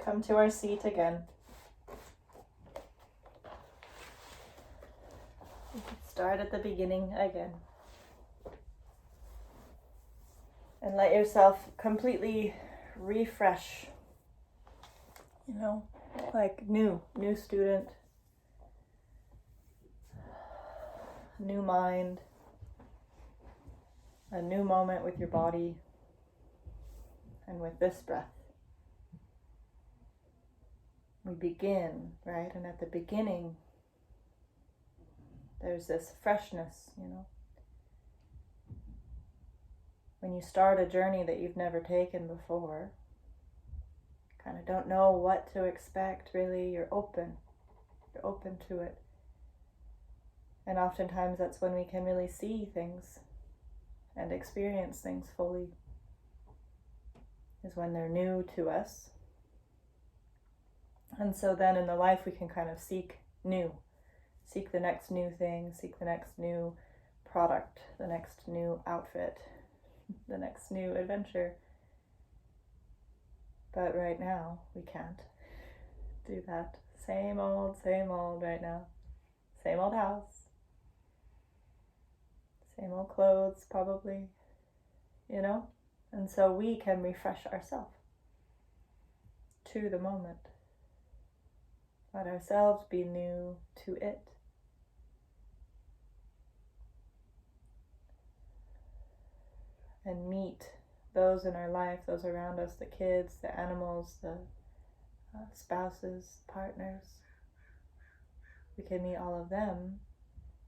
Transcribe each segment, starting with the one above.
come to our seat again. We can start at the beginning again. And let yourself completely refresh. Like new student, new mind, a new moment with your body and with this breath. We begin, right? And at the beginning, there's this freshness, When you start a journey that you've never taken before, kind of don't know what to expect, really, you're open to it. And oftentimes that's when we can really see things and experience things fully, is when they're new to us. And so then in the life we can kind of seek the next new thing, seek the next new product, the next new outfit, the next new adventure. But right now, we can't do that. Same old right now. Same old house. Same old clothes, probably, And so we can refresh ourselves to the moment. Let ourselves be new to it. And meet those in our life, those around us, the kids, the animals, the spouses, partners. We can meet all of them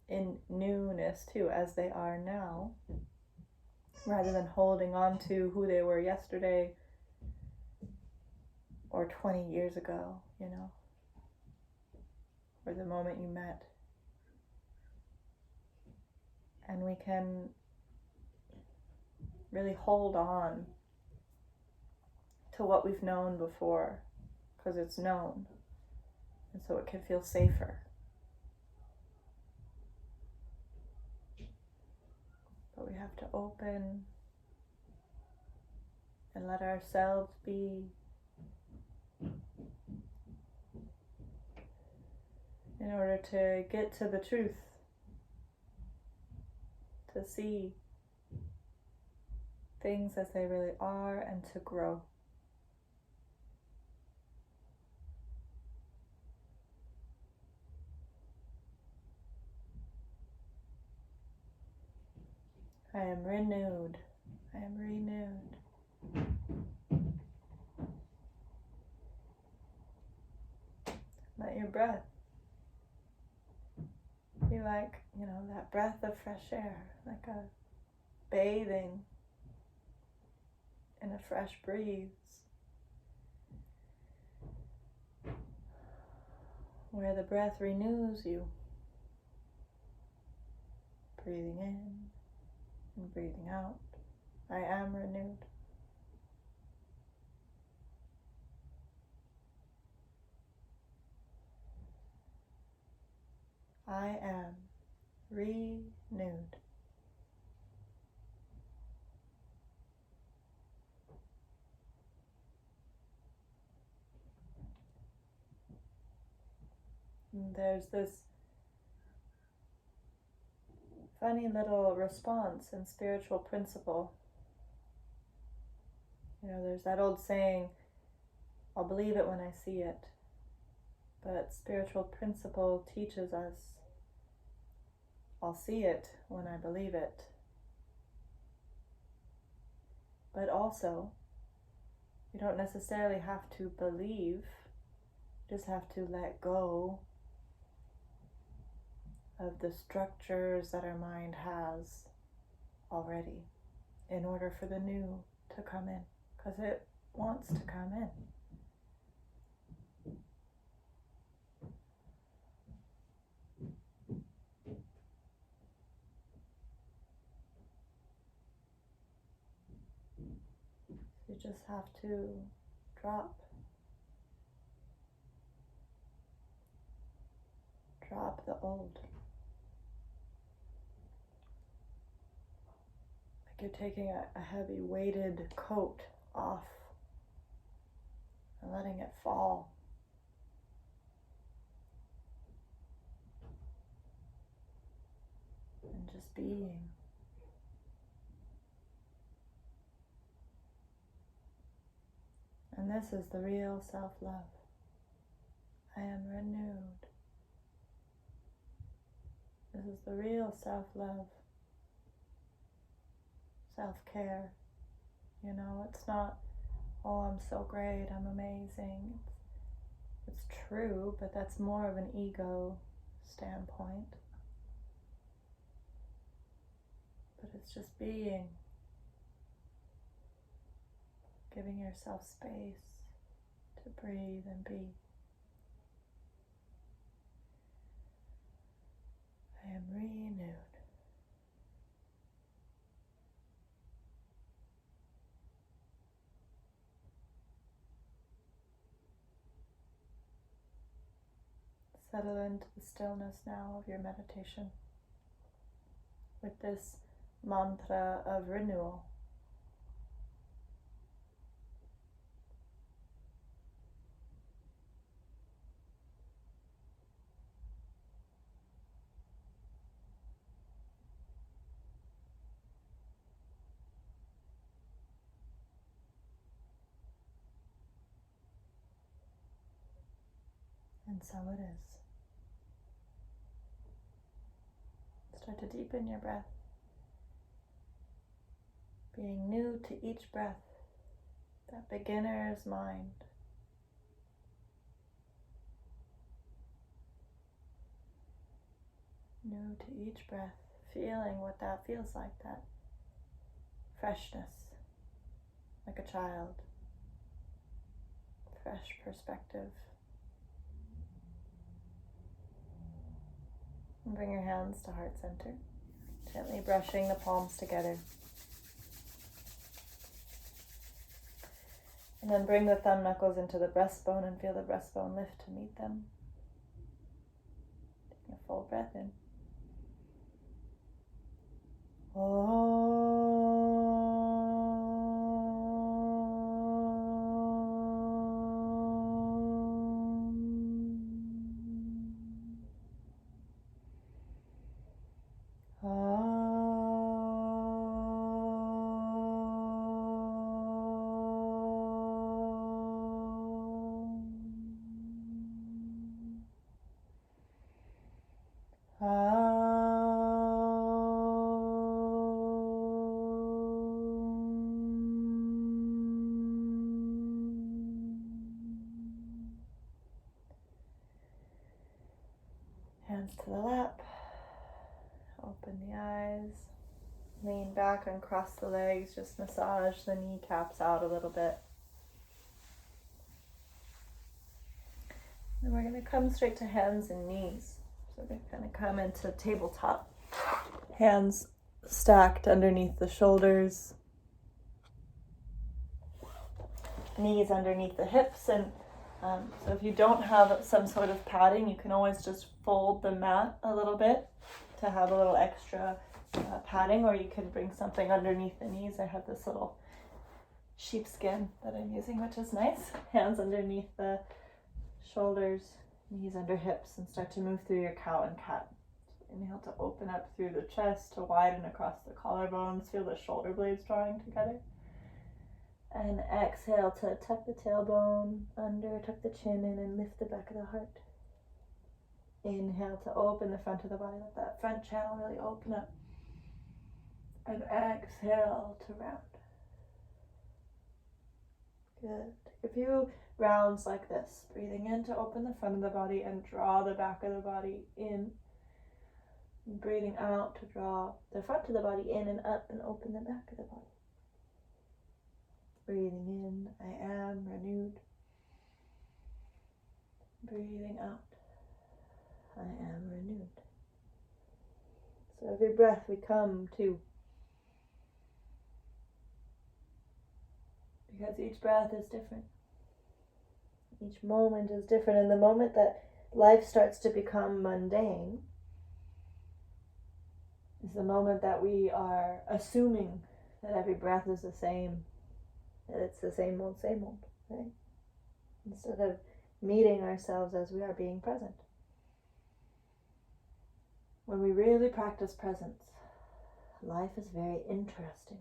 in newness too, as they are now, rather than holding on to who they were yesterday or 20 years ago, or the moment you met. And we can really hold on to what we've known before, because it's known, and so it can feel safer. But we have to open and let ourselves be, in order to get to the truth, to see things as they really are, and to grow. I am renewed. I am renewed. Let your breath be like, that breath of fresh air, like a bathing in a fresh breeze, where the breath renews you, breathing in and breathing out. I am renewed. I am renewed. And there's this funny little response in spiritual principle. There's that old saying, I'll believe it when I see it. But spiritual principle teaches us, I'll see it when I believe it. But also, you don't necessarily have to believe, you just have to let go of the structures that our mind has already in order for the new to come in, because it wants to come in. You just have to drop the old. Like you're taking a heavy weighted coat off and letting it fall. And just being. And this is the real self-love. I am renewed. This is the real self-love. Self-care. You know, it's not, oh, I'm so great, I'm amazing. It's true, but that's more of an ego standpoint. But it's just being. Giving yourself space to breathe and be. I am renewed. Settle into the stillness now of your meditation with this mantra of renewal. And so it is. Start to deepen your breath, being new to each breath, that beginner's mind. New to each breath, feeling what that feels like, that freshness, like a child, fresh perspective. And bring your hands to heart center, gently brushing the palms together. And then bring the thumb knuckles into the breastbone and feel the breastbone lift to meet them. Taking a full breath in. Hands to the lap, open the eyes, lean back and cross the legs, just massage the kneecaps out a little bit. And we're going to come straight to hands and knees. So we're going to come into tabletop. Hands stacked underneath the shoulders, knees underneath the hips, and so if you don't have some sort of padding, you can always just fold the mat a little bit to have a little extra padding, or you can bring something underneath the knees. I have this little sheepskin that I'm using, which is nice. Hands underneath the shoulders, knees under hips, and start to move through your cow and cat. Inhale to open up through the chest, to widen across the collarbones, feel the shoulder blades drawing together. And exhale to tuck the tailbone under, tuck the chin in, and lift the back of the heart. Inhale to open the front of the body, let that front channel really open up. And exhale to round. Good. Take a few rounds like this. Breathing in to open the front of the body and draw the back of the body in. And breathing out to draw the front of the body in and up and open the back of the body. Breathing in, I am renewed. Breathing out, I am renewed. So every breath we come to, because each breath is different. Each moment is different, and the moment that life starts to become mundane is the moment that we are assuming that every breath is the same. That it's the same old, right? instead of meeting ourselves as we are being present. When we really practice presence, life is very interesting.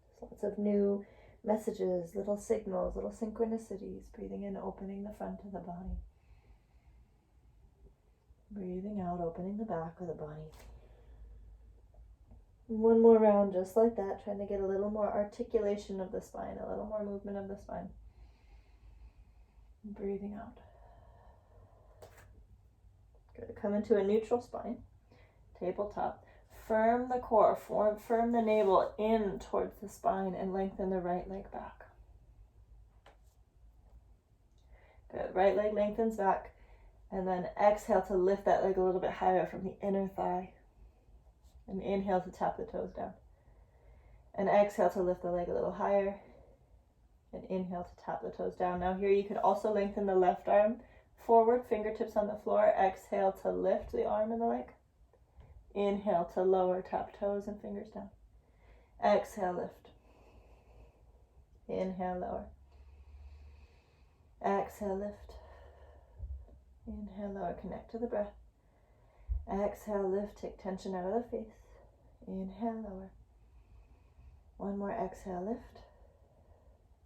There's lots of new messages, little signals, little synchronicities. Breathing in, opening the front of the body. Breathing out, opening the back of the body. One more round just like that, trying to get a little more articulation of the spine, a little more movement of the spine. Breathing out. Good. Come into a neutral spine, tabletop. Firm the core, firm the navel in towards the spine and lengthen the right leg back. Good. Right leg lengthens back, and then exhale to lift that leg a little bit higher from the inner thigh. And inhale to tap the toes down. And exhale to lift the leg a little higher. And inhale to tap the toes down. Now here you could also lengthen the left arm forward, fingertips on the floor. Exhale to lift the arm and the leg. Inhale to lower, tap toes and fingers down. Exhale, lift. Inhale, lower. Exhale, lift. Inhale, lower. Connect to the breath. Exhale, lift. Take tension out of the face. Inhale, lower. One more exhale, lift.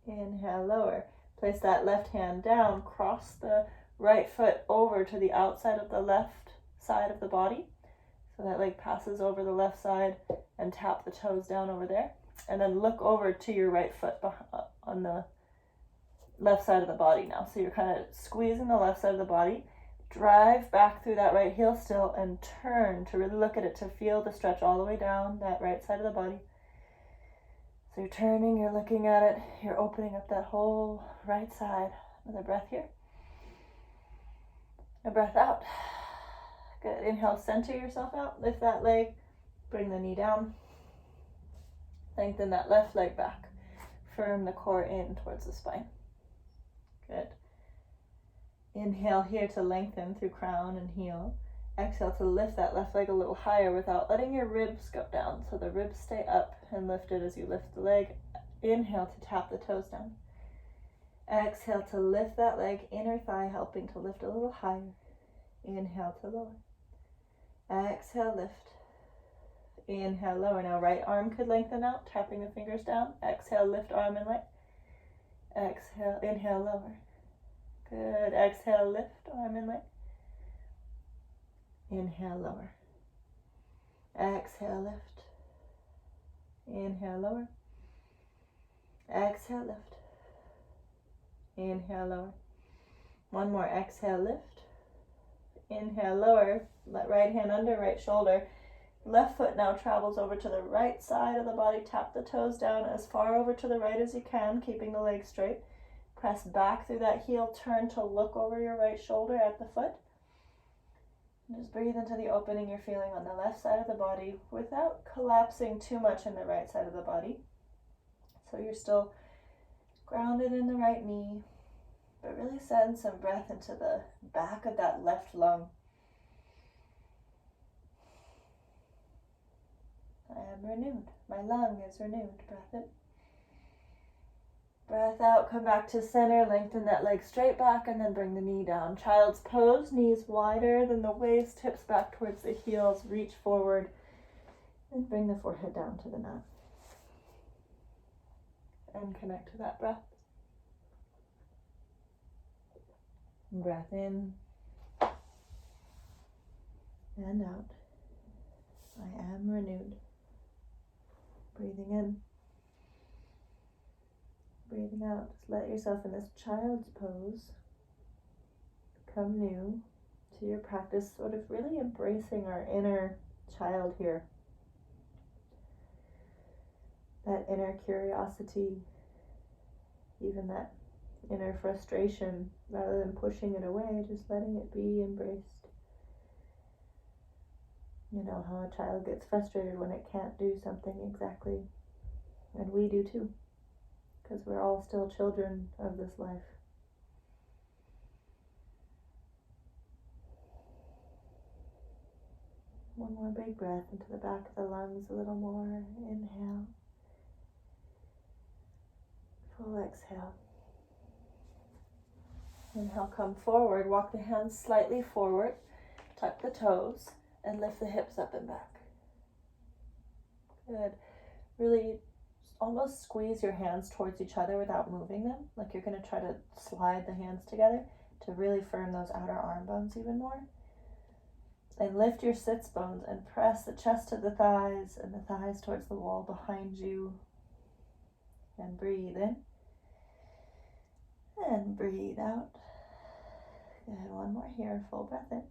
Inhale, lower. Place that left hand down. Cross the right foot over to the outside of the left side of the body. So that leg passes over the left side, and tap the toes down over there. And then look over to your right foot on the left side of the body now. So you're kind of squeezing the left side of the body. Drive back through that right heel still and turn to really look at it, to feel the stretch all the way down that right side of the body. So you're turning, you're looking at it, you're opening up that whole right side. Another breath here. A breath out. Good. Inhale, center yourself out. Lift that leg. Bring the knee down. Lengthen that left leg back. Firm the core in towards the spine. Good. Inhale here to lengthen through crown and heel. Exhale to lift that left leg a little higher without letting your ribs go down. So the ribs stay up and lifted as you lift the leg. Inhale to tap the toes down. Exhale to lift that leg, inner thigh helping to lift a little higher. Inhale to lower. Exhale, lift. Inhale, lower. Now right arm could lengthen out, tapping the fingers down. Exhale, lift arm and leg. Exhale, inhale, lower. Good. Exhale, lift arm and leg. Inhale, lower. Exhale, lift. Inhale, lower. Exhale, lift. Inhale, lower. One more. Exhale, lift. Inhale, lower. Let right hand under right shoulder. Left foot now travels over to the right side of the body. Tap the toes down as far over to the right as you can, keeping the leg straight. Press back through that heel. Turn to look over your right shoulder at the foot. And just breathe into the opening you're feeling on the left side of the body without collapsing too much in the right side of the body. So you're still grounded in the right knee, but really send some breath into the back of that left lung. I am renewed. My lung is renewed. Breath in. Breath out. Come back to center. Lengthen that leg straight back and then bring the knee down. Child's pose. Knees wider than the waist. Hips back towards the heels. Reach forward and bring the forehead down to the mat. And connect to that breath. Breath in and out. I am renewed. Breathing in. Breathing out. Just let yourself in this child's pose become new to your practice, sort of really embracing our inner child here. That inner curiosity, even that inner frustration, rather than pushing it away, just letting it be embraced. You know how a child gets frustrated when it can't do something exactly, and we do too, because we're all still children of this life. One more big breath into the back of the lungs, a little more. Inhale. Full exhale. Inhale, come forward, walk the hands slightly forward, tuck the toes, and lift the hips up and back. Good. Really almost squeeze your hands towards each other without moving them, like you're going to try to slide the hands together to really firm those outer arm bones even more. And lift your sits bones and press the chest to the thighs and the thighs towards the wall behind you. And breathe in. And breathe out. Good, one more here, full breath in.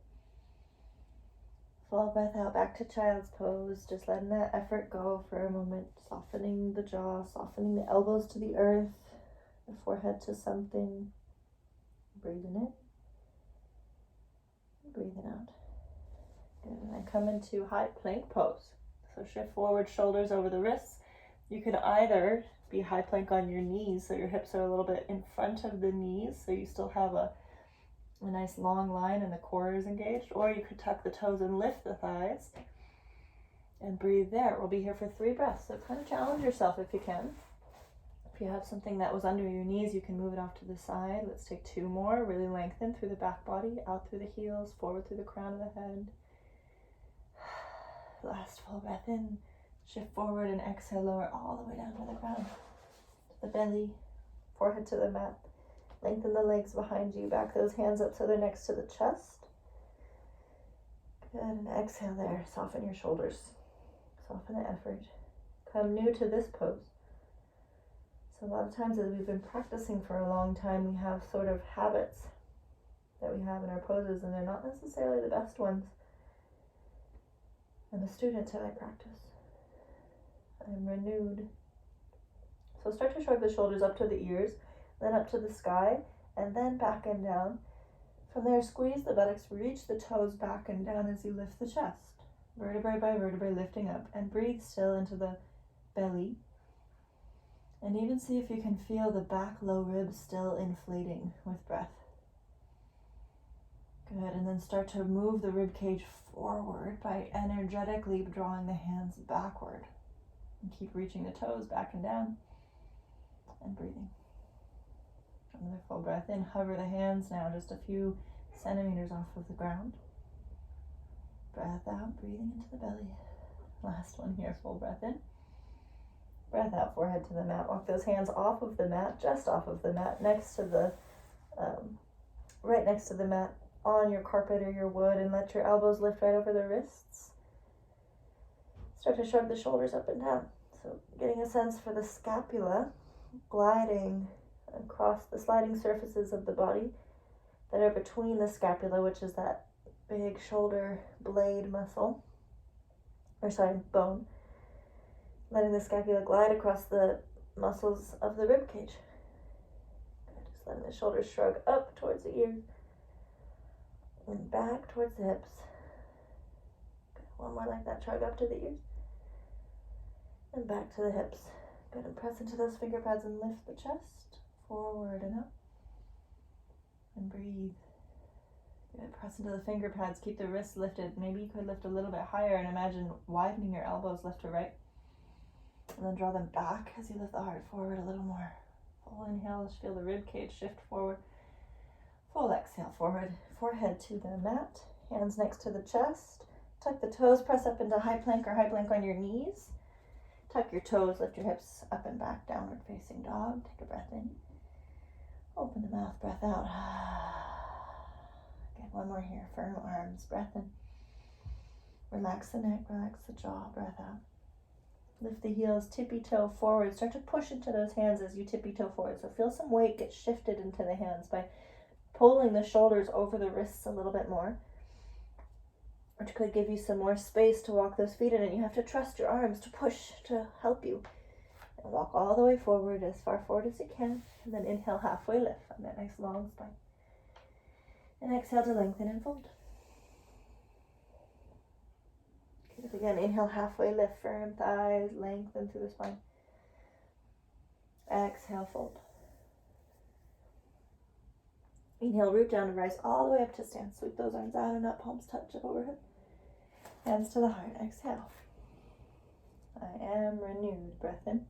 Full breath out, back to child's pose. Just letting that effort go for a moment. Softening the jaw, softening the elbows to the earth, the forehead to something. Breathing in. Breathing out. Good, and then come into high plank pose. So shift forward, shoulders over the wrists. You can either be high plank on your knees, so your hips are a little bit in front of the knees, so you still have a nice long line and the core is engaged, or you could tuck the toes and lift the thighs and breathe there. We'll be here for 3 breaths, so kind of challenge yourself if you can. If you have something that was under your knees, you can move it off to the side. Let's take 2 more. Really lengthen through the back body, out through the heels, forward through the crown of the head. Last full breath in. Shift forward and exhale, lower all the way down to the ground. To the belly, forehead to the mat. Lengthen the legs behind you. Back those hands up so they're next to the chest. Good, and exhale there. Soften your shoulders. Soften the effort. Come new to this pose. So a lot of times as we've been practicing for a long time, we have sort of habits that we have in our poses, and they're not necessarily the best ones. I'm a student and I practice. I'm renewed. So start to shrug the shoulders up to the ears, then up to the sky, and then back and down. From there, squeeze the buttocks, reach the toes back and down as you lift the chest. Vertebrae by vertebrae lifting up, and breathe still into the belly. And even see if you can feel the back low ribs still inflating with breath. Good, and then start to move the rib cage forward by energetically drawing the hands backward. And keep reaching the toes back and down, and breathing. Another full breath in. Hover the hands now just a few centimeters off of the ground. Breath out, breathing into the belly. Last one here, full breath in. Breath out, forehead to the mat. Walk those hands off of the mat, just off of the mat, next to the, right next to the mat, on your carpet or your wood, and let your elbows lift right over the wrists. Start to shrug the shoulders up and down. So getting a sense for the scapula gliding across the sliding surfaces of the body that are between the scapula, which is that big shoulder blade muscle, bone. Letting the scapula glide across the muscles of the rib cage. Good. Just letting the shoulders shrug up towards the ears and back towards the hips. Good. One more like that, shrug up to the ears and back to the hips. Good, and press into those finger pads and lift the chest forward and up. And breathe. Good, press into the finger pads, keep the wrists lifted. Maybe you could lift a little bit higher and imagine widening your elbows left to right. And then draw them back as you lift the heart forward a little more. Full inhale, just feel the rib cage shift forward. Full exhale, forward, forehead to the mat, hands next to the chest. Tuck the toes, press up into high plank or high plank on your knees. Tuck your toes, lift your hips up and back, downward facing dog. Take a breath in. Open the mouth, breath out. Good, one more here, firm arms, breath in. Relax the neck, relax the jaw, breath out. Lift the heels, tippy toe forward. Start to push into those hands as you tippy toe forward. So feel some weight get shifted into the hands by pulling the shoulders over the wrists a little bit more. Which could give you some more space to walk those feet in, and you have to trust your arms to push to help you. And walk all the way forward, as far forward as you can. And then inhale, halfway lift on that nice long spine. And exhale to lengthen and fold. Good, again, inhale, halfway lift, firm thighs, lengthen through the spine. Exhale, fold. Inhale, root down to rise all the way up to stand. Sweep those arms out and up, palms touch up overhead. Hands to the heart, exhale. I am renewed. Breath in.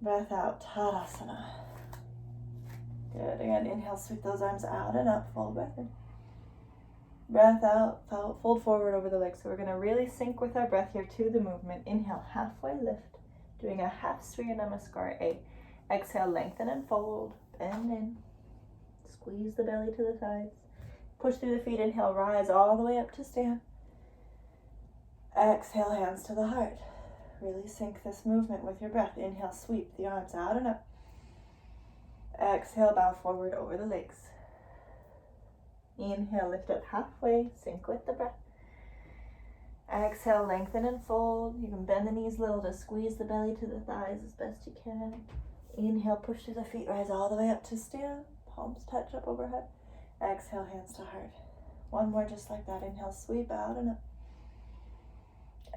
Breath out, Tadasana. Good. Again, inhale, sweep those arms out and up, full breath in. Breath out, fold forward over the legs. So we're going to really sync with our breath here to the movement. Inhale, halfway lift, doing a half Surya Namaskar A. Exhale, lengthen and fold, bend in. Squeeze the belly to the thighs. Push through the feet, inhale, rise all the way up to stand. Exhale, hands to the heart. Really sync this movement with your breath. Inhale, sweep the arms out and up. Exhale, bow forward over the legs. Inhale, lift up halfway, sync with the breath. Exhale, lengthen and fold. You can bend the knees a little to squeeze the belly to the thighs as best you can. Inhale, push through the feet, rise all the way up to stand. Palms touch up overhead. Exhale, hands to heart. One more just like that. Inhale, sweep out and up.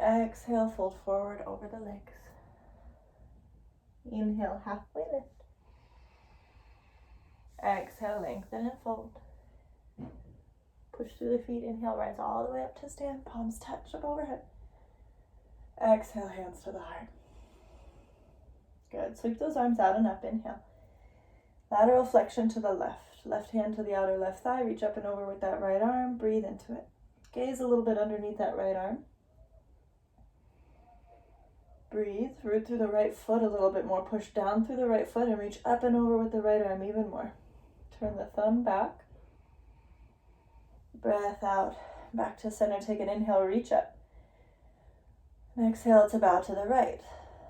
Exhale, fold forward over the legs. Inhale, halfway lift. Exhale, lengthen and fold. Push through the feet, inhale, rise all the way up to stand. Palms touch up overhead. Exhale, hands to the heart. Good. Sweep those arms out and up. Inhale. Lateral flexion to the left. Left hand to the outer left thigh. Reach up and over with that right arm. Breathe into it. Gaze a little bit underneath that right arm. Breathe. Root through the right foot a little bit more. Push down through the right foot and reach up and over with the right arm even more. Turn the thumb back. Breath out. Back to center. Take an inhale. Reach up. And exhale to bow to the right.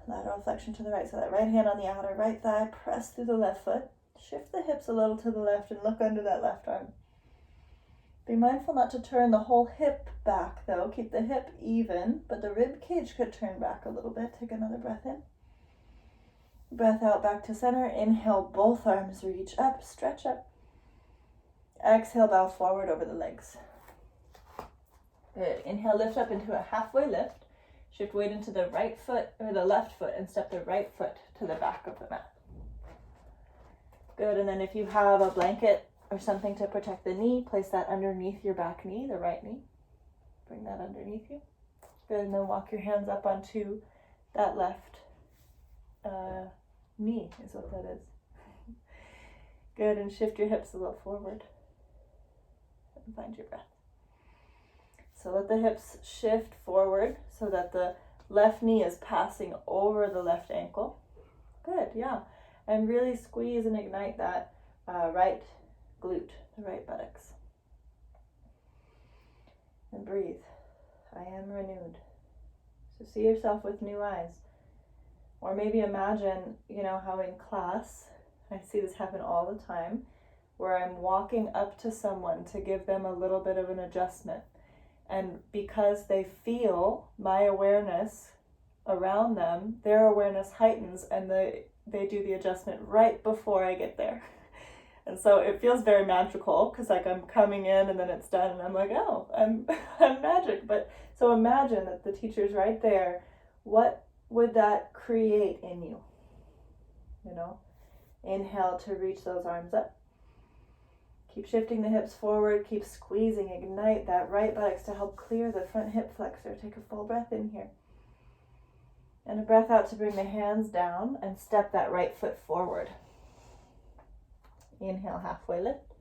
Lateral flexion to the right. So that right hand on the outer right thigh. Press through the left foot. Shift the hips a little to the left and look under that left arm. Be mindful not to turn the whole hip back though. Keep the hip even, but the rib cage could turn back a little bit. Take another breath in. Breath out, back to center. Inhale, both arms reach up, stretch up. Exhale, bow forward over the legs. Good. Inhale, lift up into a halfway lift. Shift weight into the right foot or the left foot and step the right foot to the back of the mat. Good. And then if you have a blanket or something to protect the knee, place that underneath your back knee, the right knee. Bring that underneath you. Good. And then walk your hands up onto that left knee is what that is. Good. And shift your hips a little forward. And find your breath. So let the hips shift forward so that the left knee is passing over the left ankle. Good, yeah. And really squeeze and ignite that right glute, the right buttocks. And breathe. I am renewed. So see yourself with new eyes. Or maybe imagine, how in class, I see this happen all the time, where I'm walking up to someone to give them a little bit of an adjustment. And because they feel my awareness around them, their awareness heightens and they do the adjustment right before I get there. And so it feels very magical because I'm coming in and then it's done and I'm like, oh, I'm magic. But so imagine that the teacher's right there. What would that create in you? Inhale to reach those arms up. Keep shifting the hips forward. Keep squeezing. Ignite that right buttocks to help clear the front hip flexor. Take a full breath in here. And a breath out to bring the hands down and step that right foot forward. Inhale, halfway lift.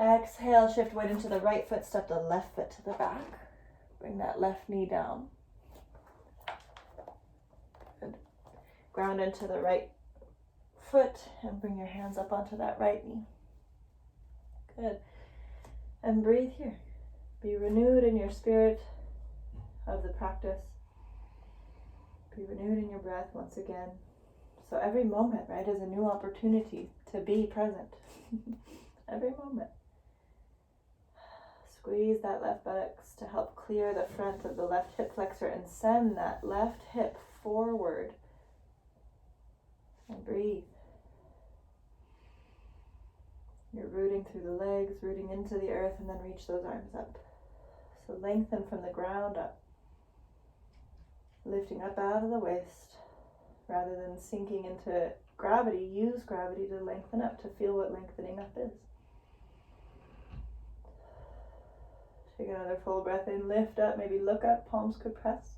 Exhale, shift weight into the right foot. Step the left foot to the back. Bring that left knee down. Good. Ground into the right foot and bring your hands up onto that right knee. Good. And breathe here. Be renewed in your spirit of the practice. Be renewed in your breath once again. So every moment, right, is a new opportunity to be present. Every moment. Squeeze that left buttocks to help clear the front of the left hip flexor and send that left hip forward. And breathe. You're rooting through the legs, rooting into the earth, and then reach those arms up. So lengthen from the ground up. Lifting up out of the waist. Rather than sinking into gravity, use gravity to lengthen up, to feel what lengthening up is. Take another full breath in, lift up, maybe look up, palms could press.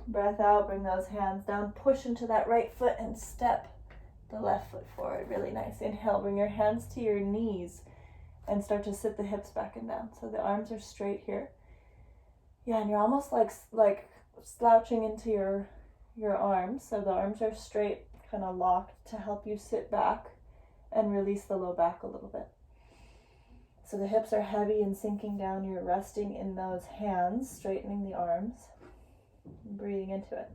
Breath out, bring those hands down, push into that right foot and step the left foot forward. Really nice. Inhale, bring your hands to your knees and start to sit the hips back and down. So the arms are straight here. Yeah, and you're almost like slouching into your arms. So the arms are straight, kind of locked to help you sit back and release the low back a little bit. So the hips are heavy and sinking down. You're resting in those hands, straightening the arms, and breathing into it.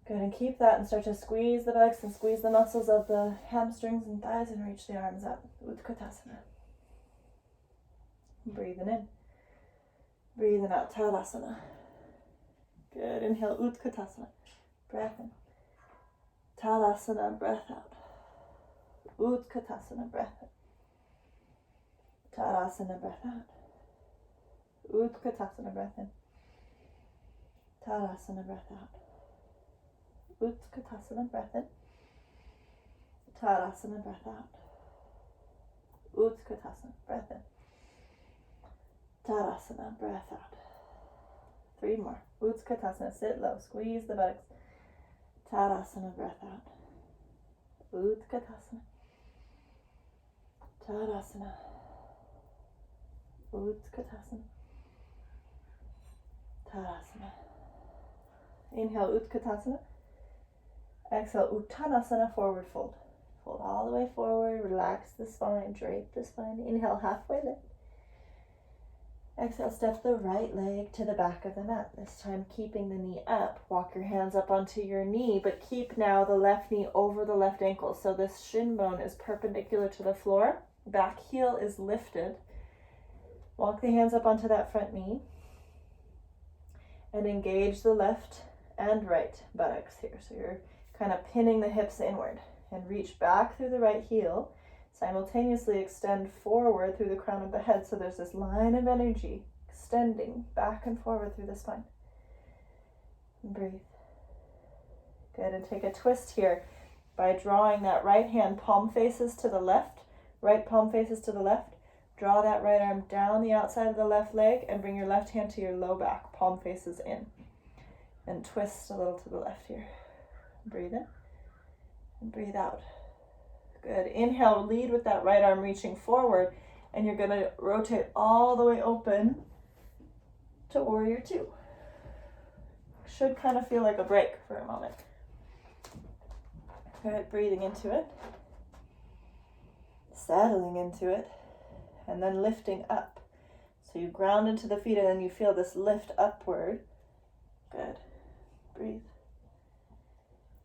Good, and keep that and start to squeeze the buttocks and squeeze the muscles of the hamstrings and thighs and reach the arms up. Utkatasana. Breathing in. Breathing out, Tadasana. Good, inhale, Utkatasana. Breath in. Tadasana, breath out. Utkatasana, breath in. Tadasana, breath out. Utkatasana, breath in. Tadasana, breath out. Utkatasana, breath in. Tadasana, breath out. Utkatasana, breath in. Tadasana, breath out. 3 more. Utkatasana, sit low, squeeze the buttocks. Tadasana, breath out. Utkatasana. Tadasana. Utkatasana. Tadasana. Inhale, Utkatasana. Exhale, Uttanasana, forward fold. Fold all the way forward, relax the spine, drape the spine. Inhale, halfway lift. Exhale, step the right leg to the back of the mat. This time keeping the knee up. Walk your hands up onto your knee, but keep now the left knee over the left ankle. So this shin bone is perpendicular to the floor. Back heel is lifted. Walk the hands up onto that front knee. And engage the left and right buttocks here. So you're kind of pinning the hips inward. And reach back through the right heel. Simultaneously extend forward through the crown of the head. So there's this line of energy extending back and forward through the spine. And breathe. Good, and take a twist here by drawing that right hand, palm faces to the left. Right palm faces to the left. Draw that right arm down the outside of the left leg and bring your left hand to your low back. Palm faces in. And twist a little to the left here. Breathe in and breathe out. Good. Inhale, lead with that right arm reaching forward, and you're going to rotate all the way open to Warrior 2. Should kind of feel like a break for a moment. Good. Breathing into it. Settling into it. And then lifting up. So you ground into the feet and then you feel this lift upward. Good. Breathe.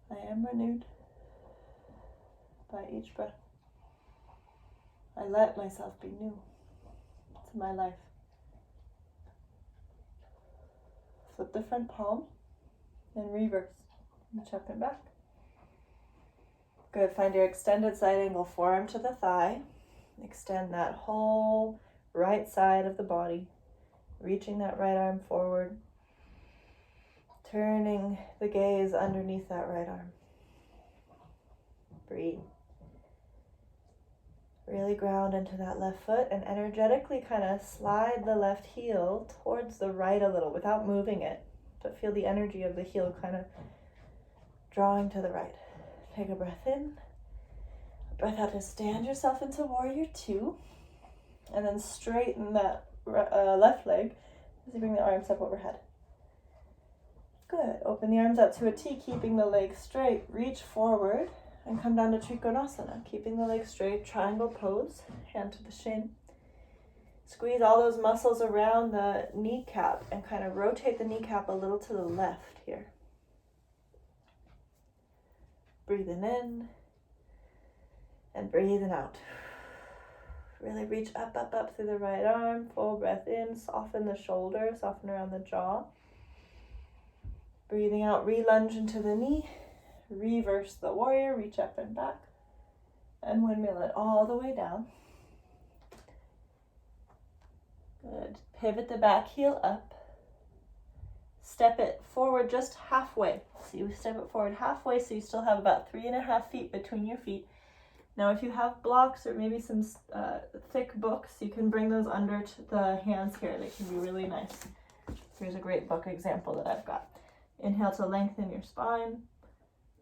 I am renewed by each breath. I let myself be new to my life. Flip the front palm and reverse. Reach up and back. Good. Find your extended side angle forearm to the thigh. Extend that whole right side of the body. Reaching that right arm forward. Turning the gaze underneath that right arm. Breathe. Really ground into that left foot and energetically kind of slide the left heel towards the right a little without moving it. But feel the energy of the heel kind of drawing to the right. Take a breath in. A breath out to stand yourself into Warrior 2. And then straighten that left leg as you bring the arms up overhead. Good. Open the arms out to a T, keeping the legs straight. Reach forward and come down to Trikonasana. Keeping the legs straight, triangle pose, hand to the shin. Squeeze all those muscles around the kneecap and kind of rotate the kneecap a little to the left here. Breathing in and breathing out. Really reach up, up, up through the right arm. Full breath in, soften the shoulder, soften around the jaw. Breathing out, re-lunge into the knee. Reverse the warrior, reach up and back. And windmill it all the way down. Good. Pivot the back heel up. Step it forward just halfway. So you step it forward halfway so you still have about 3.5 feet between your feet. Now if you have blocks or maybe some thick books, you can bring those under to the hands here. They can be really nice. Here's a great book example that I've got. Inhale to lengthen your spine.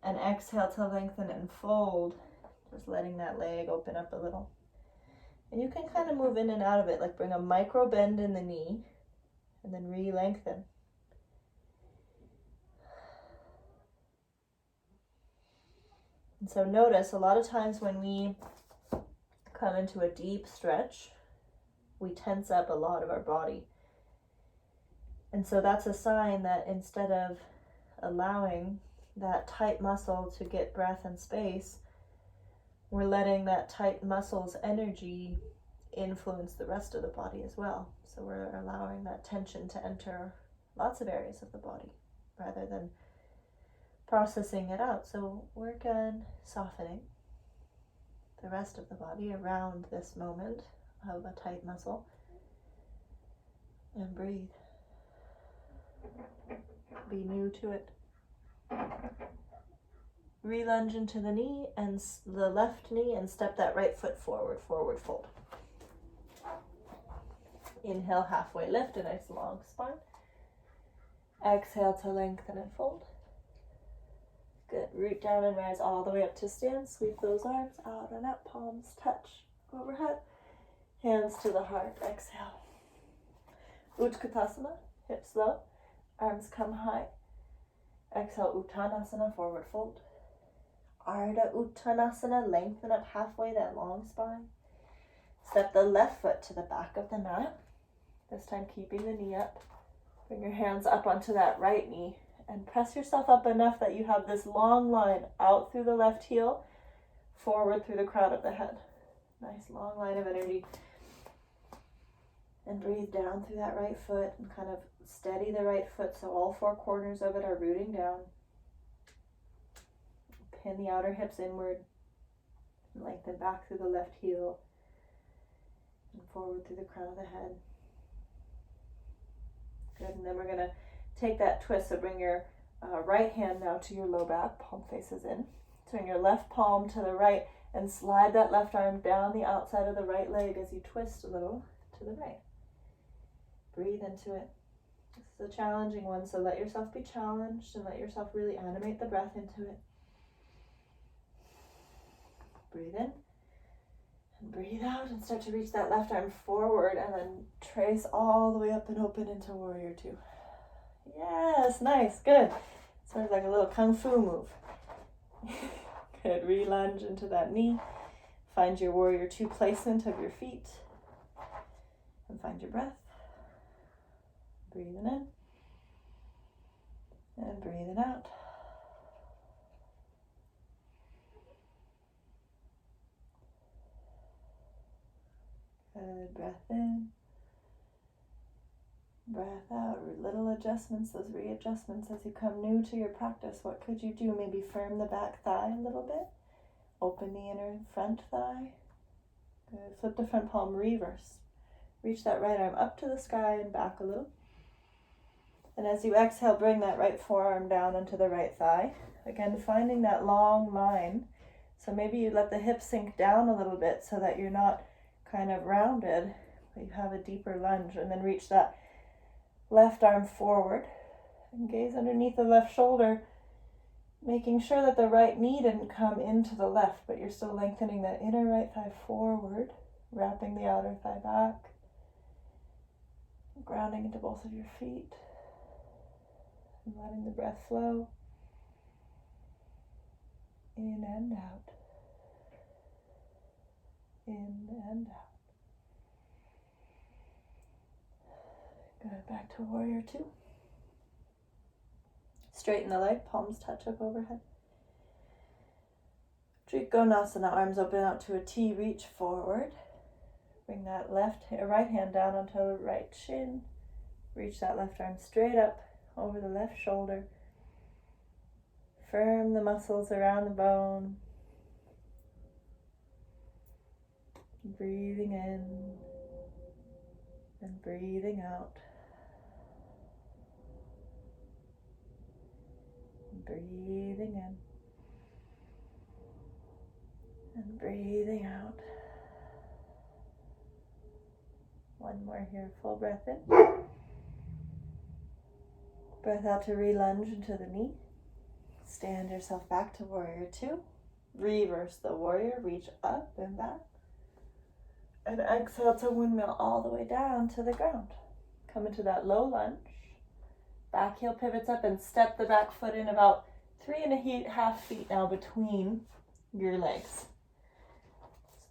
And exhale to lengthen and fold. Just letting that leg open up a little. And you can kind of move in and out of it, like bring a micro bend in the knee and then re-lengthen. And so notice a lot of times when we come into a deep stretch, we tense up a lot of our body. And so that's a sign that instead of allowing that tight muscle to get breath and space, we're letting that tight muscle's energy influence the rest of the body as well. So we're allowing that tension to enter lots of areas of the body rather than processing it out. So work on softening the rest of the body around this moment of a tight muscle. And breathe. Be new to it. Re-lunge into the knee and the left knee and step that right foot forward, forward fold. Inhale, halfway lift, a nice long spine. Exhale to lengthen and fold. Good. Root down and rise all the way up to stand. Sweep those arms out and up. Palms touch overhead. Hands to the heart. Exhale. Utkatasana. Hips low. Arms come high. Exhale, Uttanasana, forward fold. Ardha Uttanasana, lengthen up halfway, that long spine. Step the left foot to the back of the mat. This time keeping the knee up. Bring your hands up onto that right knee and press yourself up enough that you have this long line out through the left heel, forward through the crown of the head. Nice long line of energy. And breathe down through that right foot and kind of steady the right foot so all four corners of it are rooting down. Pin the outer hips inward. And lengthen back through the left heel and forward through the crown of the head. Good, and then we're going to take that twist. So bring your right hand now to your low back, palm faces in. Turn your left palm to the right and slide that left arm down the outside of the right leg as you twist a little to the right. Breathe into it. This is a challenging one, so let yourself be challenged and let yourself really animate the breath into it. Breathe in and breathe out and start to reach that left arm forward and then trace all the way up and open into warrior two. Yes, nice, good. Sort of like a little kung fu move. Good, re-lunge into that knee. Find your warrior two placement of your feet and find your breath. Breathing in and breathing out. Good, breath in, breath out. Little adjustments, those readjustments as you come new to your practice. What could you do? Maybe firm the back thigh a little bit. Open the inner front thigh. Good, flip the front palm, reverse. Reach that right arm up to the sky and back a little. And as you exhale, bring that right forearm down onto the right thigh. Again, finding that long line. So maybe you let the hips sink down a little bit so that you're not kind of rounded, but you have a deeper lunge. And then reach that left arm forward and gaze underneath the left shoulder, making sure that the right knee didn't come into the left, but you're still lengthening that inner right thigh forward, wrapping the outer thigh back, grounding into both of your feet. And letting the breath flow in and out, in and out. Good, back to warrior two. Straighten the leg, palms touch up overhead. Trikonasana, arms open out to a T, reach forward. Bring that right hand down onto the right shin. Reach that left arm straight up over the left shoulder. Firm the muscles around the bone. Breathing in and breathing out. Breathing in and breathing out. One more here, full breath in. Breath out to re-lunge into the knee. Stand yourself back to warrior two. Reverse the warrior, reach up and back. And exhale to windmill all the way down to the ground. Come into that low lunge. Back heel pivots up and step the back foot in about 3.5 feet now between your legs.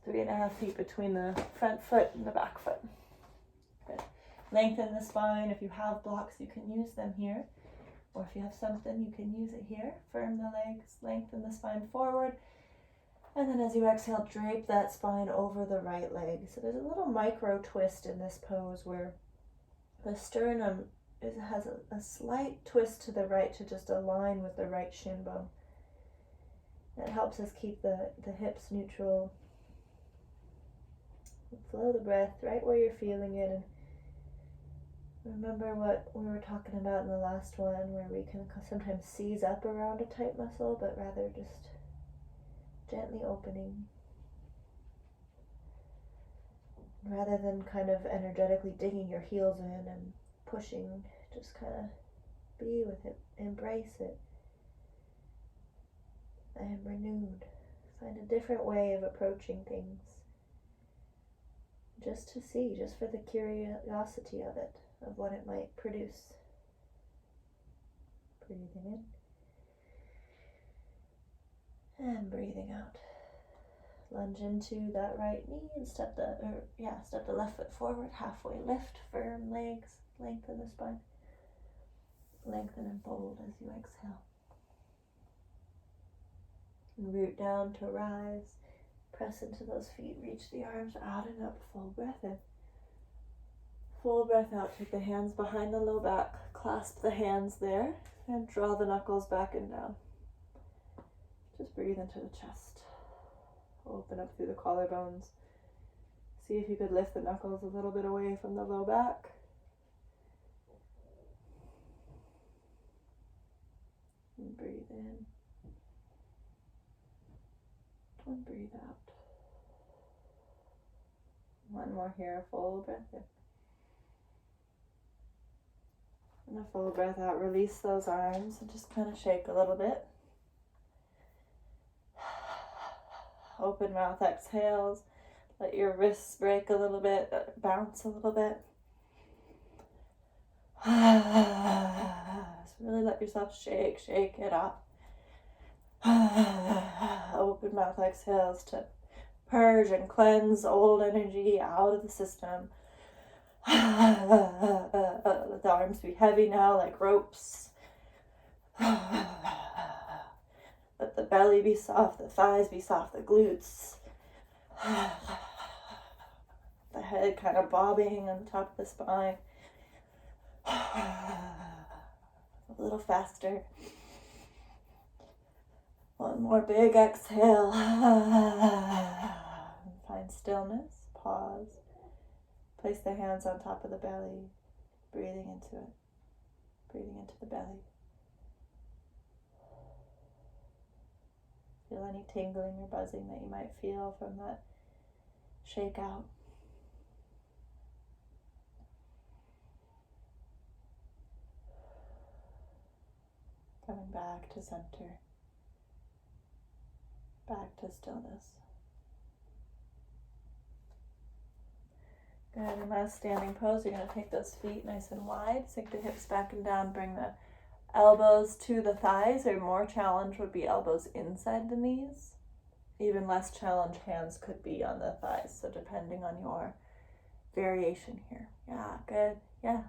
It's 3.5 feet between the front foot and the back foot. Good. Lengthen the spine. If you have blocks, you can use them here. Or if you have something, you can use it here. Firm the legs, lengthen the spine forward. And then as you exhale, drape that spine over the right leg. So there's a little micro twist in this pose where the sternum has a slight twist to the right to just align with the right shin bone. That helps us keep the hips neutral. Flow the breath right where you're feeling it. And remember what we were talking about in the last one, where we can sometimes seize up around a tight muscle, but rather just gently opening. Rather than kind of energetically digging your heels in and pushing, just kind of be with it, embrace it. I am renewed. Find a different way of approaching things. Just to see, just for the curiosity of it, of what it might produce. Breathing in. And breathing out. Lunge into that right knee and step the left foot forward, halfway lift, firm legs, lengthen the spine. Lengthen and fold as you exhale. And root down to rise. Press into those feet, reach the arms out and up, full breath in. Full breath out, take the hands behind the low back, clasp the hands there, and draw the knuckles back and down. Just breathe into the chest. Open up through the collarbones. See if you could lift the knuckles a little bit away from the low back. And breathe in. And breathe out. One more here, full breath in. And a full breath out, release those arms and just kind of shake a little bit. Open mouth exhales. Let your wrists break a little bit, bounce a little bit. Just really let yourself shake it up. Open mouth exhales to purge and cleanse old energy out of the system. Let the arms be heavy now like ropes. Let the belly be soft, the thighs be soft, the glutes. The head kind of bobbing on top of the spine. A little faster. One more big exhale. Find stillness. Pause. Place the hands on top of the belly. Breathing into it. Breathing into the belly. Feel any tingling or buzzing that you might feel from that shake out. Coming back to center. Back to stillness. Good, and last standing pose, you're going to take those feet nice and wide, sink the hips back and down, bring the elbows to the thighs, or more challenge would be elbows inside the knees. Even less challenge, hands could be on the thighs, so depending on your variation here. Yeah, good, yeah,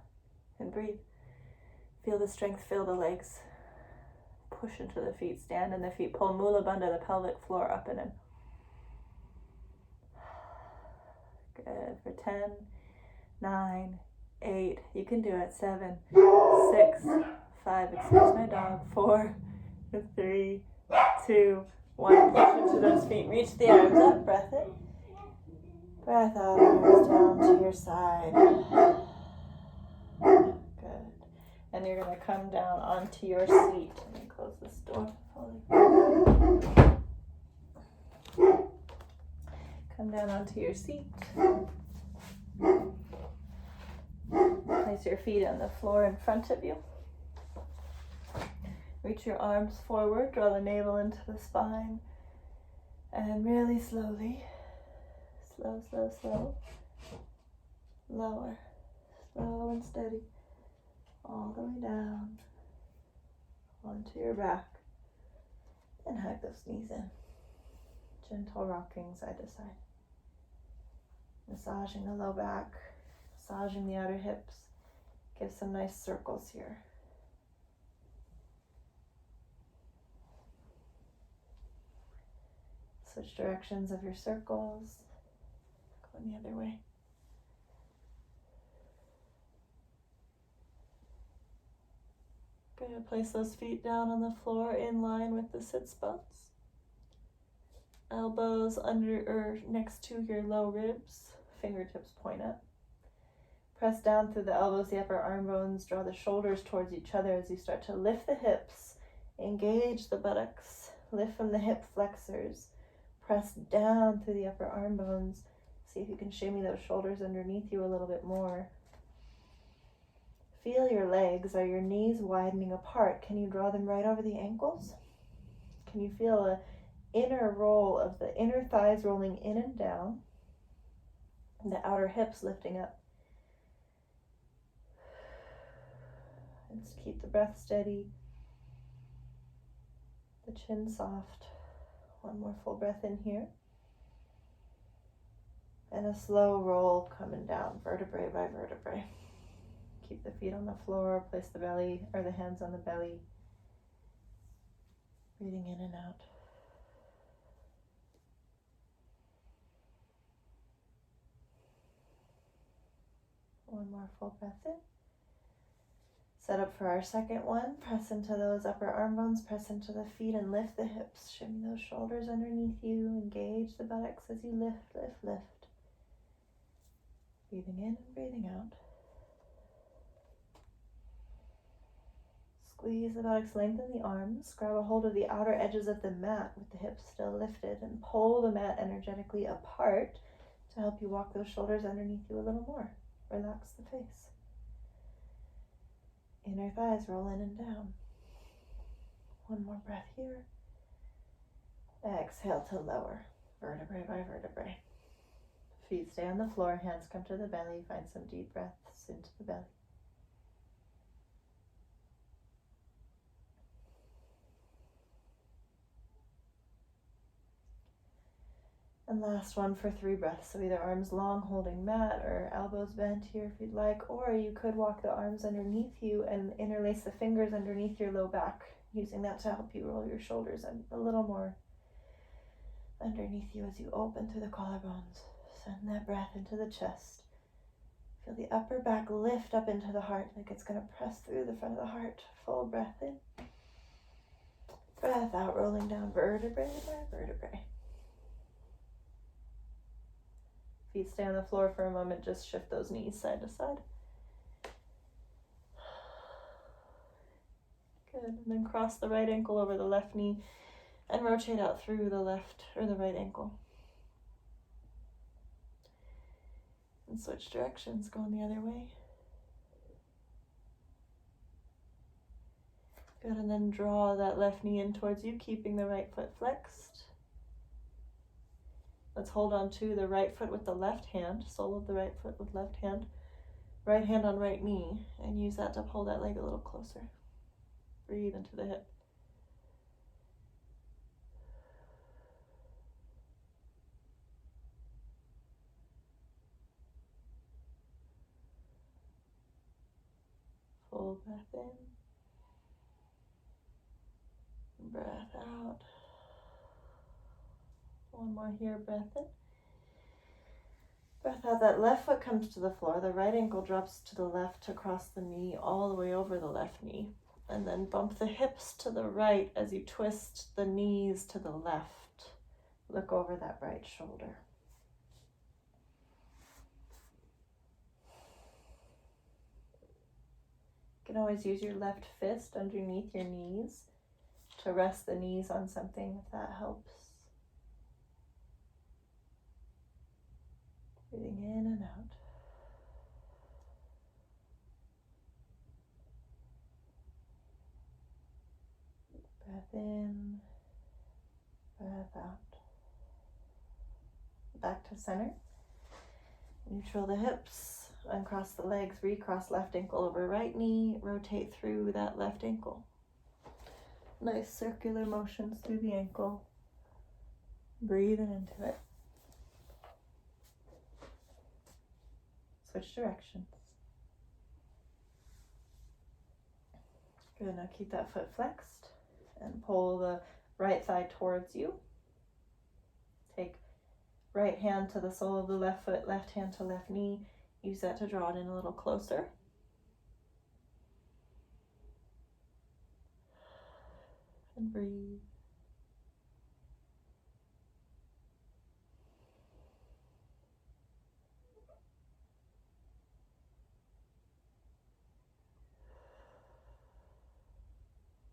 and breathe. Feel the strength, fill the legs. Push into the feet, stand in the feet, pull Mula Bandha, the pelvic floor, up and in. Good, for 10, 9, 8, you can do it, 7, 6, 5, excuse my dog, 4, 3, 2, 1, push into those feet, reach the arms up, breath in, breath out, arms down to your side. Good. And you're going to come down onto your seat. Let me close this door fully. Come down onto your seat. Place your feet on the floor in front of you. Reach your arms forward, draw the navel into the spine, and really slowly, slow, lower, slow and steady, all the way down, onto your back, and hug those knees in. Gentle rocking side to side. Massaging the low back, massaging the outer hips. Give some nice circles here. Switch directions of your circles. Going the other way. Good. Place those feet down on the floor in line with the sits bones. Elbows under or next to your low ribs. Fingertips point up. Press down through the elbows, the upper arm bones. Draw the shoulders towards each other as you start to lift the hips. Engage the buttocks. Lift from the hip flexors. Press down through the upper arm bones. See if you can shimmy those shoulders underneath you a little bit more. Feel your legs. Are your knees widening apart? Can you draw them right over the ankles? Can you feel an inner roll of the inner thighs rolling in and down, and the outer hips lifting up? And just keep the breath steady, the chin soft. One more full breath in here. And a slow roll coming down, vertebrae by vertebrae. Keep the feet on the floor, place the belly or the hands on the belly. Breathing in and out. One more full breath in. Set up for our second one. Press into those upper arm bones, press into the feet and lift the hips. Shimmy those shoulders underneath you. Engage the buttocks as you lift, lift, lift. Breathing in and breathing out. Squeeze the buttocks, lengthen the arms. Grab a hold of the outer edges of the mat with the hips still lifted and pull the mat energetically apart to help you walk those shoulders underneath you a little more. Relax the face. Inner thighs roll in and down. One more breath here. Exhale to lower, vertebrae by vertebrae. Feet stay on the floor, hands come to the belly. Find some deep breaths into the belly. And last one for 3 breaths. So either arms long holding mat or elbows bent here if you'd like, or you could walk the arms underneath you and interlace the fingers underneath your low back, using that to help you roll your shoulders in a little more underneath you as you open through the collarbones. Send that breath into the chest. Feel the upper back lift up into the heart like it's going to press through the front of the heart. Full breath in. Breath out, rolling down vertebrae by vertebrae. Feet stay on the floor for a moment, just shift those knees side to side. Good, and then cross the right ankle over the left knee and rotate out through the left or the right ankle. And switch directions, going the other way. Good, and then draw that left knee in towards you, keeping the right foot flexed. Let's hold on to the right foot with the left hand, sole of the right foot with left hand on right knee, and use that to pull that leg a little closer. Breathe into the hip. Full breath in, breath out. One more here, breath in. Breath out, that left foot comes to the floor. The right ankle drops to the left to cross the knee all the way over the left knee. And then bump the hips to the right as you twist the knees to the left. Look over that right shoulder. You can always use your left fist underneath your knees to rest the knees on something if that helps. Breathing in and out. Breath in, breath out. Back to center. Neutral the hips, uncross the legs, recross left ankle over right knee, rotate through that left ankle. Nice circular motions through the ankle. Breathing into it. Switch directions. Good, now keep that foot flexed and pull the right thigh towards you. Take right hand to the sole of the left foot, left hand to left knee. Use that to draw it in a little closer. And breathe.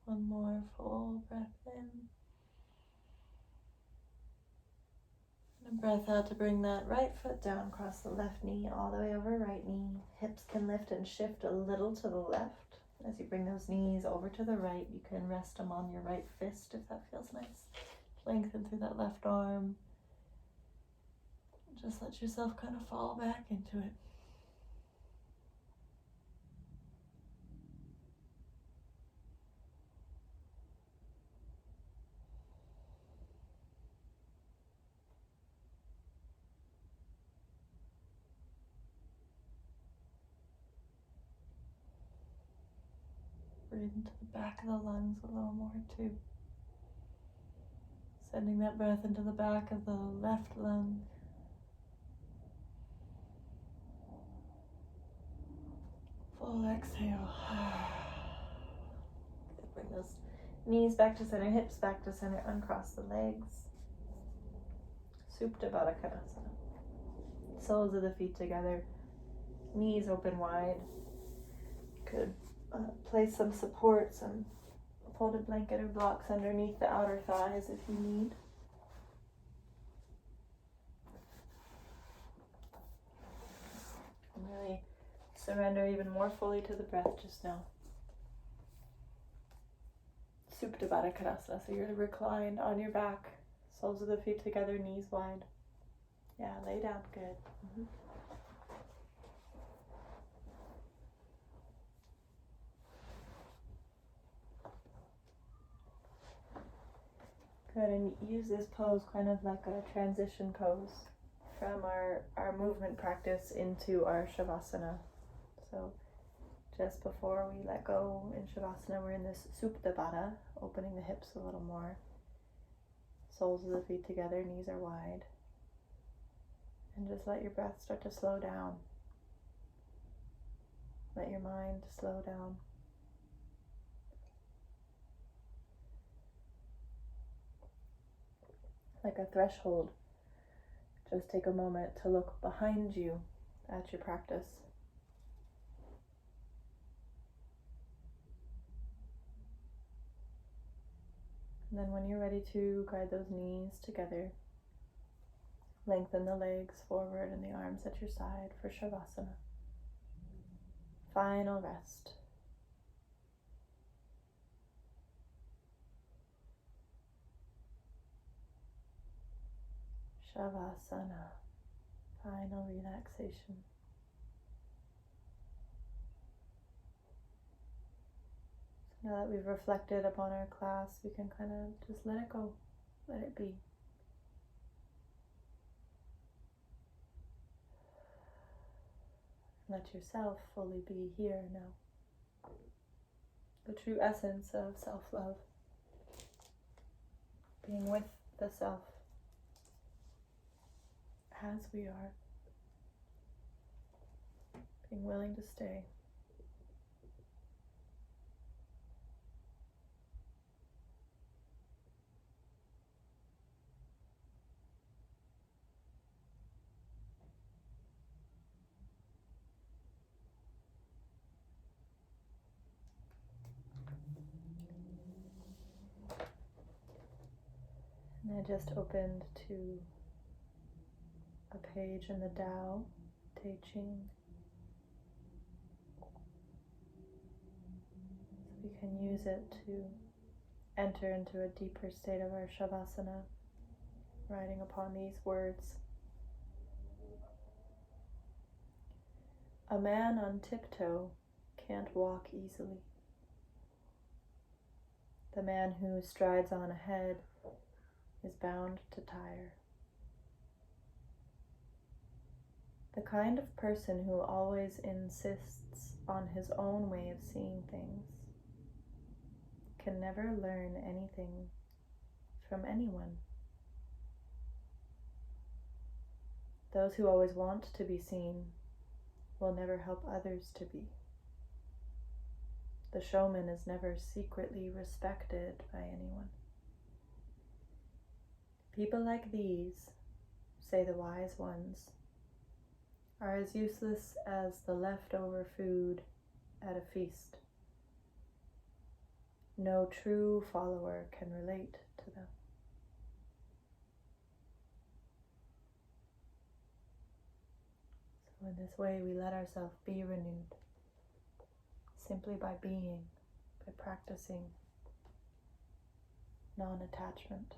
One more full breath in. And a breath out to bring that right foot down, cross the left knee all the way over right knee. Hips can lift and shift a little to the left. As you bring those knees over to the right, you can rest them on your right fist if that feels nice. Lengthen through that left arm. Just let yourself kind of fall back into it. Breathe into the back of the lungs a little more too. Sending that breath into the back of the left lung. Full exhale. Good. Bring those knees back to center, hips back to center, uncross the legs. Supta Baddha Konasana. Soles of the feet together, knees open wide. Could place some support, some folded blanket or blocks underneath the outer thighs if you need. And really surrender even more fully to the breath just now. Supta Baddha Konasana. So you're reclined on your back, soles of the feet together, knees wide. Yeah, lay down. Good. Good, and use this pose kind of like a transition pose from our movement practice into our Shavasana. So just before we let go in Shavasana, we're in this Supta Baddha, opening the hips a little more. Soles of the feet together, knees are wide. And just let your breath start to slow down. Let your mind slow down. Like a threshold, just take a moment to look behind you at your practice. And then when you're ready to guide those knees together, lengthen the legs forward and the arms at your side for Shavasana. Final rest. Shavasana. Final relaxation. So now that we've reflected upon our class, we can kind of just let it go. Let it be. Let yourself fully be here now. The true essence of self-love. Being with the self as we are. Being willing to stay. And I just opened to a page in the Tao Te Ching. So we can use it to enter into a deeper state of our Shavasana, riding upon these words. A man on tiptoe can't walk easily. The man who strides on ahead is bound to tire. The kind of person who always insists on his own way of seeing things can never learn anything from anyone. Those who always want to be seen will never help others to be. The showman is never secretly respected by anyone. People like these, say the wise ones, are as useless as the leftover food at a feast. No true follower can relate to them. So in this way, we let ourselves be renewed, simply by being, by practicing non-attachment.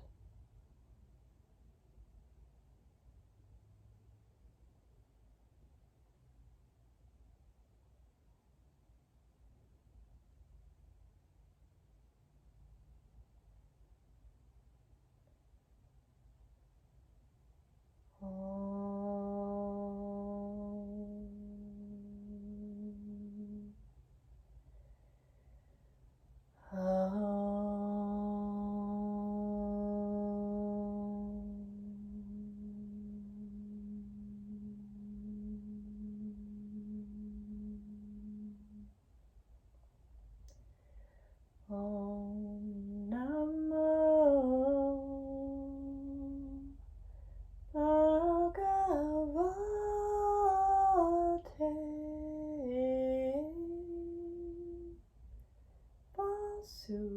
Om Namo Bhagavate Vasudevaya.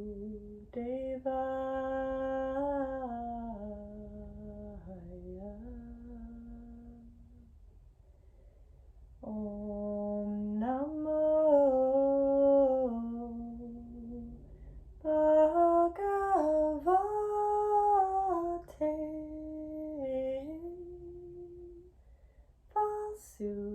Om Namo Bhagavate Vasudevaya.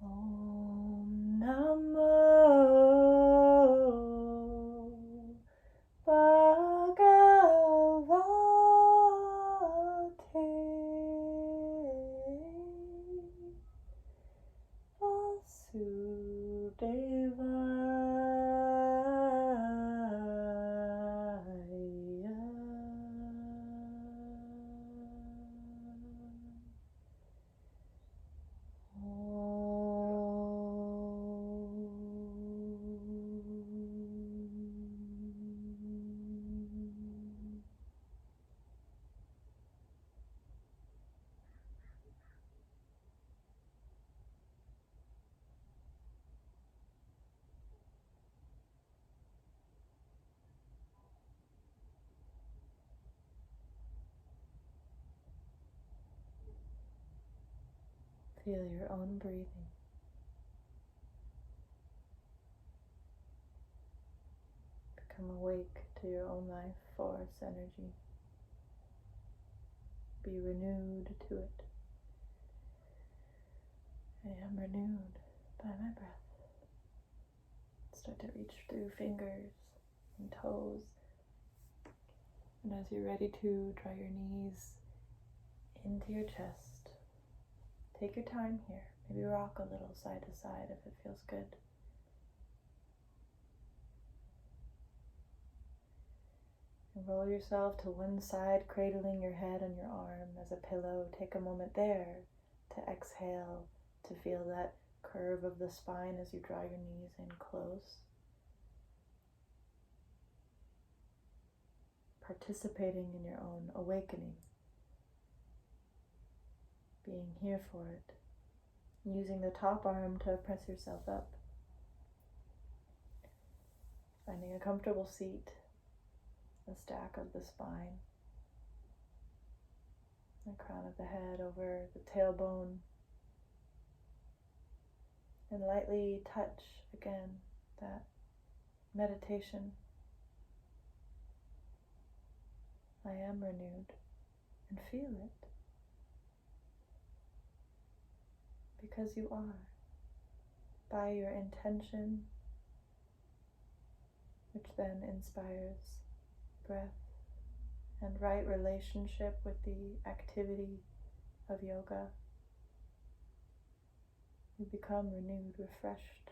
Om Namo Bhagavate Vasudevaya. Feel your own breathing. Become awake to your own life force energy. Be renewed to it. I am renewed by my breath. Start to reach through fingers and toes. And as you're ready to, draw your knees into your chest. Take your time here. Maybe rock a little side to side if it feels good. And roll yourself to one side, cradling your head on your arm as a pillow. Take a moment there to exhale, to feel that curve of the spine as you draw your knees in close. Participating in your own awakening. Being here for it. Using the top arm to press yourself up. Finding a comfortable seat. A stack of the spine. the crown of the head over the tailbone, and lightly touch again that meditation. I am renewed, and feel it, because you are, by your intention, which then inspires breath and right relationship with the activity of yoga. You become renewed, refreshed.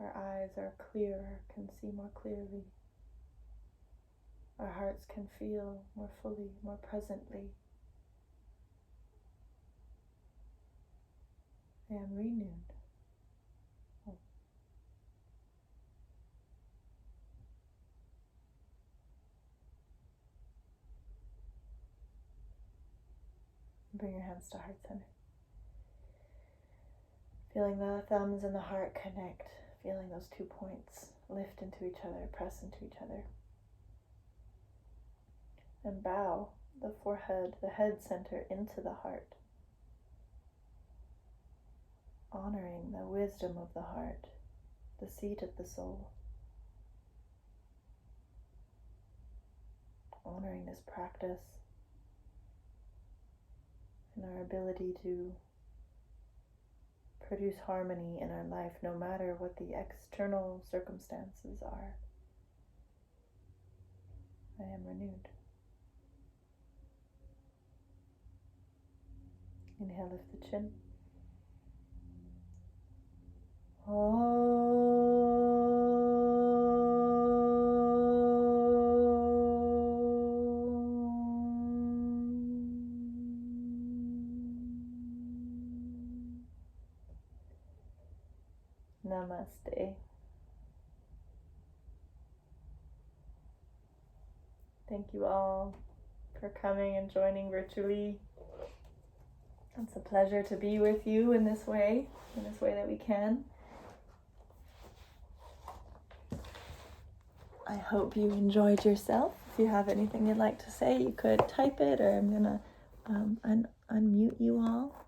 Our eyes are clearer, can see more clearly. Our hearts can feel more fully, more presently. I am renewed. Bring your hands to heart center. Feeling the thumbs and the heart connect. Feeling those 2 points lift into each other, press into each other. And bow the forehead, the head center into the heart. Honoring the wisdom of the heart, the seat of the soul. Honoring this practice and our ability to produce harmony in our life, no matter what the external circumstances are. I am renewed. Inhale, lift the chin. Namaste. Thank you all for coming and joining virtually. It's a pleasure to be with you in this way that we can. I hope you enjoyed yourself. If you have anything you'd like to say, you could type it, or I'm gonna unmute you all.